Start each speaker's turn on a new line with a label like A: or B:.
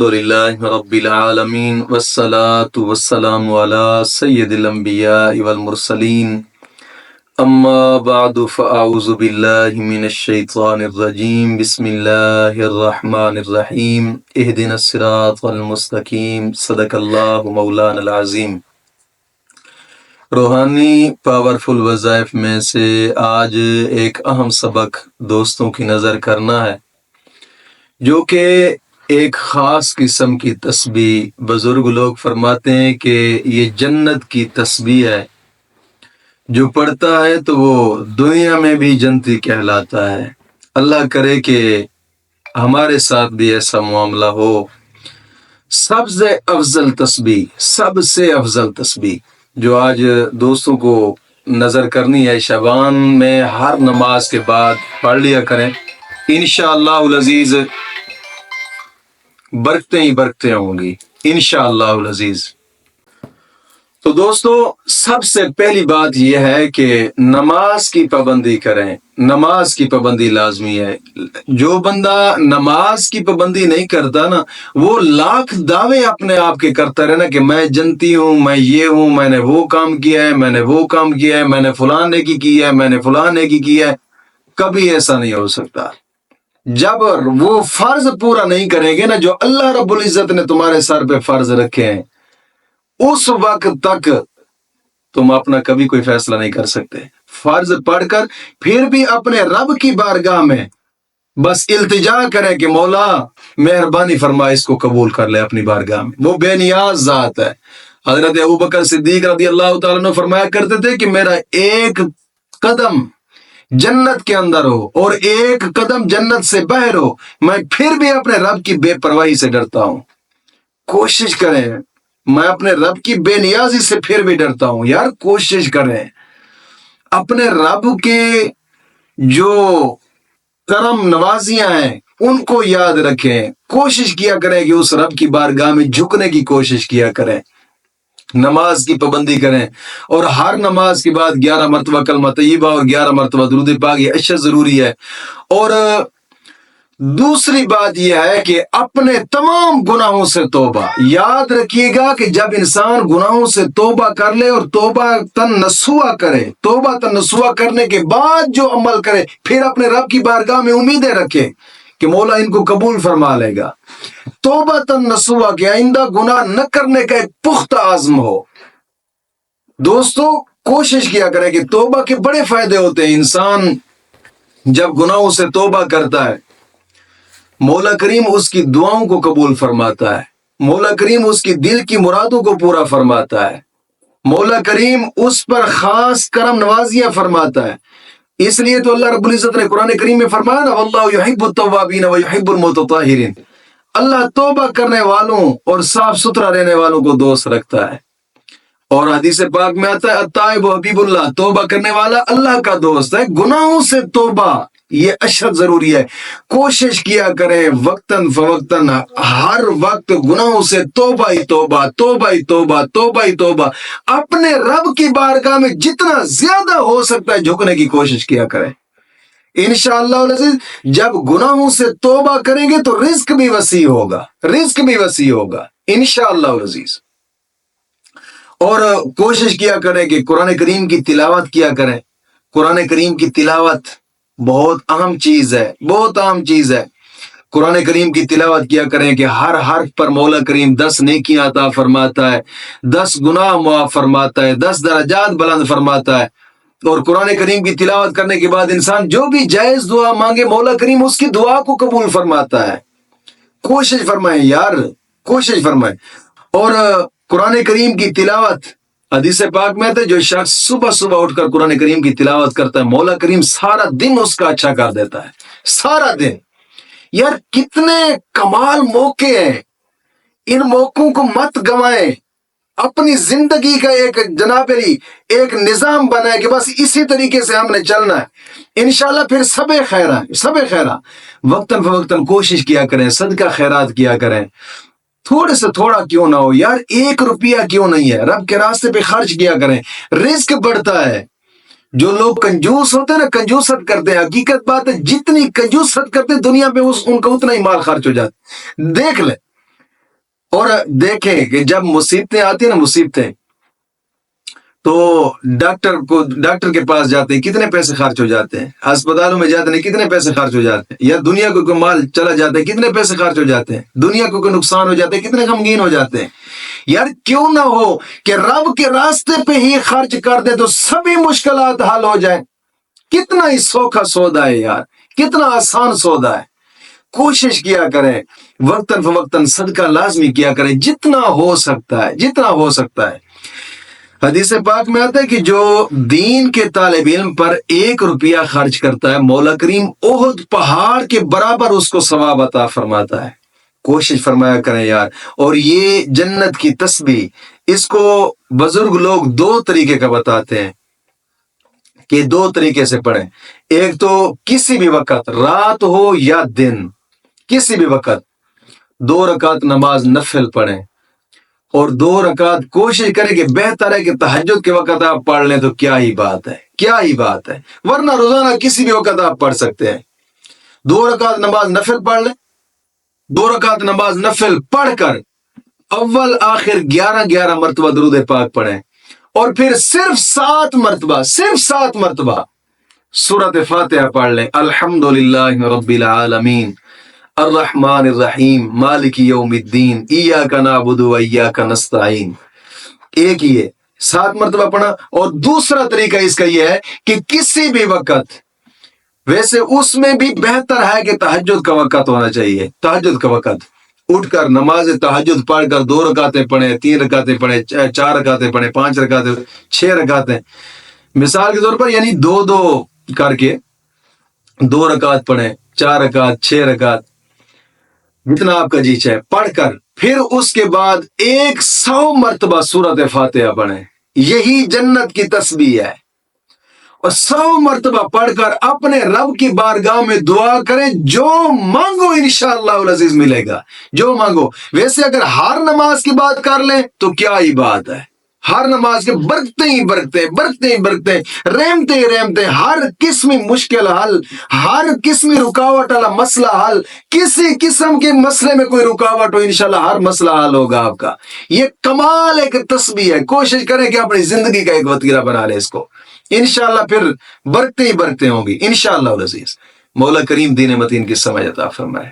A: للہ رب العالمین والصلاة والسلام علی سید الانبیاء والمرسلین اما بعد فاعوذ باللہ من الشیطان الرجیم بسم اللہ الرحمن الرحیم اہدنا الصراط المستقیم صدق اللہ مولانا العظیم۔ روحانی پاورفل وظائف میں سے آج ایک اہم سبق دوستوں کی نظر کرنا ہے، جو کہ ایک خاص قسم کی تسبیح۔ بزرگ لوگ فرماتے ہیں کہ یہ جنت کی تسبیح ہے، جو پڑھتا ہے تو وہ دنیا میں بھی جنتی کہلاتا ہے۔ اللہ کرے کہ ہمارے ساتھ بھی ایسا معاملہ ہو۔ سب سے افضل تسبیح جو آج دوستوں کو نظر کرنی ہے، شعبان میں ہر نماز کے بعد پڑھ لیا کریں، انشاءاللہ العزیز برکتیں ہوں گی انشاءاللہ العزیز۔ تو دوستو، سب سے پہلی بات یہ ہے کہ نماز کی پابندی کریں۔ نماز کی پابندی لازمی ہے۔ جو بندہ نماز کی پابندی نہیں کرتا نا، وہ لاکھ دعوے اپنے آپ کے کرتا رہنا کہ میں جنتی ہوں، میں یہ ہوں، میں نے وہ کام کیا ہے، میں نے وہ کام کیا ہے، میں نے فلاں نیکی کی ہے، میں نے فلاں نیکی کی ہے۔ کبھی ایسا نہیں ہو سکتا۔ جب وہ فرض پورا نہیں کریں گے نا جو اللہ رب العزت نے تمہارے سر پہ فرض رکھے ہیں، اس وقت تک تم اپنا کبھی کوئی فیصلہ نہیں کر سکتے۔ فرض پڑھ کر پھر بھی اپنے رب کی بارگاہ میں بس التجا کریں کہ مولا مہربانی فرما، اس کو قبول کر لے اپنی بارگاہ میں۔ وہ بے نیاز ذات ہے۔ حضرت ابوبکر صدیق رضی اللہ تعالیٰ عنہ فرمایا کرتے تھے کہ میرا ایک قدم جنت کے اندر ہو اور ایک قدم جنت سے باہر ہو، میں پھر بھی اپنے رب کی بے پرواہی سے ڈرتا ہوں۔ کوشش کریں، میں اپنے رب کی بے نیازی سے پھر بھی ڈرتا ہوں۔ یار کوشش کریں، اپنے رب کے جو کرم نوازیاں ہیں ان کو یاد رکھیں۔ کوشش کیا کریں کہ اس رب کی بارگاہ میں جھکنے کی کوشش کیا کریں۔ نماز کی پابندی کریں، اور ہر نماز کے بعد 11 مرتبہ کلمہ طیبہ اور 11 مرتبہ درود پاک، یہ اشد ضروری ہے۔ اور دوسری بات یہ ہے کہ اپنے تمام گناہوں سے توبہ۔ یاد رکھیے گا کہ جب انسان گناہوں سے توبہ کر لے اور توبہ تن نسوح کرے، توبہ تن نسوح کرنے کے بعد جو عمل کرے، پھر اپنے رب کی بارگاہ میں امیدیں رکھے کہ مولا ان کو قبول فرما لے گا۔ توبہ تن نسوح کہ آئندہ گناہ نہ کرنے کا ایک پختہ عزم ہو۔ دوستو کوشش کیا کرے کہ توبہ کے بڑے فائدے ہوتے ہیں۔ انسان جب گناہوں سے توبہ کرتا ہے، مولا کریم اس کی دعاؤں کو قبول فرماتا ہے، مولا کریم اس کی دل کی مرادوں کو پورا فرماتا ہے، مولا کریم اس پر خاص کرم نوازیاں فرماتا ہے۔ اس لیے تو اللہ رب العزت نے قرآن کریم میں فرمایا نا، واللہ یحب التوابین ویحب المتطہرین۔ اللہ توبہ کرنے والوں اور صاف ستھرا رہنے والوں کو دوست رکھتا ہے۔ اور حدیث پاک میں آتا ہے التائب حبیب اللہ، توبہ کرنے والا اللہ کا دوست ہے۔ گناہوں سے توبہ یہ اشد ضروری ہے۔ کوشش کیا کریں وقتاً فوقتاً، ہر وقت گناہوں سے توبہ ہی توبہ، توبہ ہی توبہ، توبہ ہی توبہ۔ اپنے رب کی بارگاہ میں جتنا زیادہ ہو سکتا ہے جھکنے کی کوشش کیا کریں۔ انشاءاللہ العزیز جب گناہوں سے توبہ کریں گے تو رزق بھی وسیع ہوگا، رزق بھی وسیع ہوگا انشاءاللہ العزیز۔ اور کوشش کیا کریں کہ قرآن کریم کی تلاوت کیا کریں۔ قرآن کریم کی تلاوت بہت اہم چیز ہے، بہت اہم چیز ہے۔ قرآن کریم کی تلاوت کیا کریں کہ ہر حرف پر مولا کریم 10 نیکیاں عطا فرماتا ہے، 10 گناہ معاف فرماتا ہے، 10 درجات بلند فرماتا ہے۔ اور قرآن کریم کی تلاوت کرنے کے بعد انسان جو بھی جائز دعا مانگے، مولا کریم اس کی دعا کو قبول فرماتا ہے۔ کوشش فرمائیں یار، کوشش فرمائیں۔ اور قرآن کریم کی تلاوت، حدیث پاک میں ہے جو شخص صبح صبح اٹھ کر قرآن کریم کی تلاوت کرتا ہے، مولا کریم سارا دن اس کا اچھا کر دیتا ہے، سارا دن۔ یار کتنے کمال موقع ہیں، ان موقعوں کو مت گنوائیں۔ اپنی زندگی کا ایک جناب علی ایک نظام بنائے کہ بس اسی طریقے سے ہم نے چلنا ہے، انشاءاللہ پھر سب خیرہ، سب خیرہ۔ وقتاً فوقتاً کوشش کیا کریں، صدقہ خیرات کیا کریں، تھوڑے سے تھوڑا کیوں نہ ہو یار، 1 روپیہ کیوں نہیں ہے، رب کے راستے پہ خرچ کیا کریں، رزق بڑھتا ہے۔ جو لوگ کنجوس ہوتے ہیں نا، کنجوست کرتے ہیں، حقیقت بات ہے جتنی کنجوست کرتے ہیں دنیا پہ ان کا اتنا ہی مال خرچ ہو جاتا ہے۔ دیکھ لیں اور دیکھیں کہ جب مصیبتیں آتی ہیں نا، مصیبتیں، تو ڈاکٹر کے پاس جاتے ہیں، کتنے پیسے خرچ ہو جاتے ہیں، اسپتالوں میں جاتے ہیں کتنے پیسے خرچ ہو جاتے ہیں، یا دنیا کو کوئی مال چلا جاتا ہے کتنے پیسے خرچ ہو جاتے ہیں، دنیا کو کوئی نقصان ہو جاتے ہیں کتنے غمگین ہو جاتے ہیں۔ یار کیوں نہ ہو کہ رب کے راستے پہ ہی خرچ کر دے تو سبھی مشکلات حل ہو جائیں۔ کتنا ہی سوکھا سودا ہے یار، کتنا آسان سودا ہے۔ کوشش کیا کریں، وقتاً فوقتاً صدقہ لازمی کیا کریں، جتنا ہو سکتا ہے، جتنا ہو سکتا ہے۔ حدیث پاک میں آتا ہے کہ جو دین کے طالب علم پر 1 روپیہ خرچ کرتا ہے، مولا کریم احد پہاڑ کے برابر اس کو ثواب عطا فرماتا ہے۔ کوشش فرمایا کریں یار۔ اور یہ جنت کی تسبیح، اس کو بزرگ لوگ 2 طریقے کا بتاتے ہیں کہ 2 طریقے سے پڑھیں۔ ایک تو کسی بھی وقت، رات ہو یا دن، کسی بھی وقت 2 رکعت نماز نفل پڑھیں، اور 2 رکعت کوشش کریں کہ بہتر ہے کہ تہجد کے وقت آپ پڑھ لیں تو کیا ہی بات ہے، کیا ہی بات ہے، ورنہ روزانہ کسی بھی وقت آپ پڑھ سکتے ہیں۔ 2 رکعت نماز نفل پڑھ لیں، 2 رکعت نماز نفل پڑھ کر اول آخر 11 مرتبہ درود پاک پڑھیں، اور پھر صرف 7 مرتبہ سورۃ فاتحہ پڑھ لیں۔ الحمدللہ رب العالمین الرحمن الرحیم مالک یوم الدین ایاک نعبد و ایاک نستعین۔ ایک یہ 7 مرتبہ پڑھا۔ اور دوسرا طریقہ اس کا یہ ہے کہ کسی بھی وقت، ویسے اس میں بھی بہتر ہے کہ تہجد کا وقت ہونا چاہیے، تہجد کا وقت اٹھ کر نماز تہجد پڑھ کر 2 رکعتیں پڑھیں، 3 رکعتیں پڑھیں، 4 رکعتیں پڑھیں، 5 رکعتیں، 6 رکعتیں، مثال کے طور پر، یعنی 2 کر کے 2 رکعت پڑھیں، 4 رکعت، 6 رکعت، جتنا آپ کا جی چاہے پڑھ کر پھر اس کے بعد 100 مرتبہ سورۃ فاتحہ پڑھیں۔ یہی جنت کی تسبیح ہے۔ اور 100 مرتبہ پڑھ کر اپنے رب کی بارگاہ میں دعا کریں، جو مانگو انشاءاللہ العزیز ملے گا، جو مانگو۔ ویسے اگر ہر نماز کی بات کر لیں تو کیا ہی بات ہے، ہر نماز کے برکتے ہی برکتے، رحمتے ہی رحمتے، ہر قسمی مشکل حل، ہر قسمی رکاوٹ والا مسئلہ حل، کسی قسم کے مسئلے میں کوئی رکاوٹ ہو انشاءاللہ ہر مسئلہ حل ہوگا آپ کا۔ یہ کمال ایک تسبیح ہے۔ کوشش کریں کہ اپنی زندگی کا ایک وتیرہ بنا لیں اس کو، انشاءاللہ پھر برکتے ہی برکتے ہوں گی انشاءاللہ العزیز۔ مولا کریم دین متین کی سمجھ عطا فرمائے۔